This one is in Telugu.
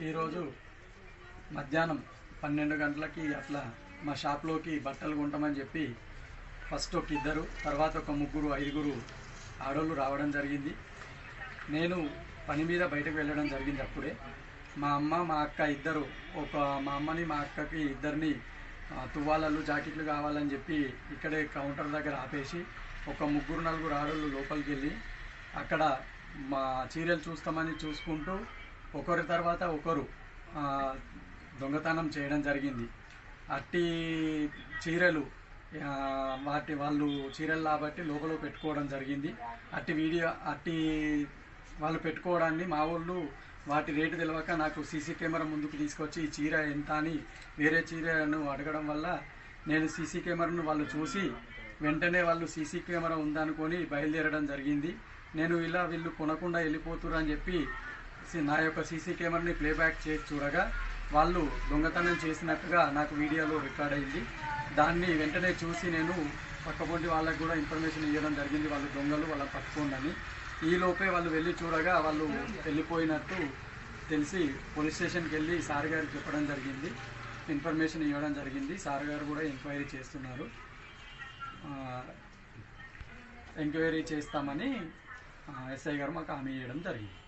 ఈరోజు మధ్యాహ్నం 12 గంటలకి అట్లా మా షాప్లోకి బట్టలు కొంటామని చెప్పి ఫస్ట్ ఒక ఇద్దరు, తర్వాత ఒక ముగ్గురు, ఐదుగురు ఆడోళ్ళు రావడం జరిగింది. నేను పని మీద బయటకు వెళ్ళడం జరిగింది. అప్పుడే మా అమ్మ మా అక్క ఇద్దరు, మా అమ్మని మా అక్కకి ఇద్దరిని తువ్వాలలు జాకెట్లు కావాలని చెప్పి ఇక్కడే కౌంటర్ దగ్గర ఆపేసి ఒక ముగ్గురు నలుగురు ఆడోళ్ళు లోపలికి వెళ్ళి అక్కడ మా చీరలు చూస్తామని చూసుకుంటూ ఒకరి తర్వాత ఒకరు దొంగతనం చేయడం జరిగింది. అట్టి చీరలు వాళ్ళు చీరలు కాబట్టి లోపల పెట్టుకోవడం జరిగింది. అట్టి వాళ్ళు పెట్టుకోవడాన్ని మా వాళ్ళు వాటి రేటు తెలియక నాకు సీసీ కెమెరా ముందుకు తీసుకొచ్చి ఈ చీర ఎంత అని వేరే చీరను అడగడం వల్ల నేను సీసీ కెమెరాను వాళ్ళు చూసి వెంటనే వాళ్ళు సీసీ కెమెరా ఉందనుకొని బయలుదేరడం జరిగింది. నేను వీళ్ళు కొనకుండా వెళ్ళిపోతున్నారు అని చెప్పి నా యొక్క సీసీ కెమెరాని ప్లేబ్యాక్ చేసి చూడగా వాళ్ళు దొంగతనం చేసినట్టుగా నాకు వీడియోలో రికార్డ్ అయింది. దాన్ని వెంటనే చూసి నేను పక్కపొంటి వాళ్ళకు కూడా ఇన్ఫర్మేషన్ ఇవ్వడం జరిగింది, వాళ్ళు దొంగలు, వాళ్ళని పట్టుకోండి అని. ఈలోపే వాళ్ళు వెళ్ళి చూడగా వాళ్ళు వెళ్ళిపోయినట్టు తెలిసి పోలీస్ స్టేషన్కి వెళ్ళి సార్ గారికి చెప్పడం జరిగింది, ఇన్ఫర్మేషన్ ఇవ్వడం జరిగింది. సార్ గారు కూడా ఎంక్వైరీ చేస్తున్నారు. ఎంక్వైరీ చేస్తామని ఎస్ఐ గారు మాకు హామీ ఇవ్వడం జరిగింది.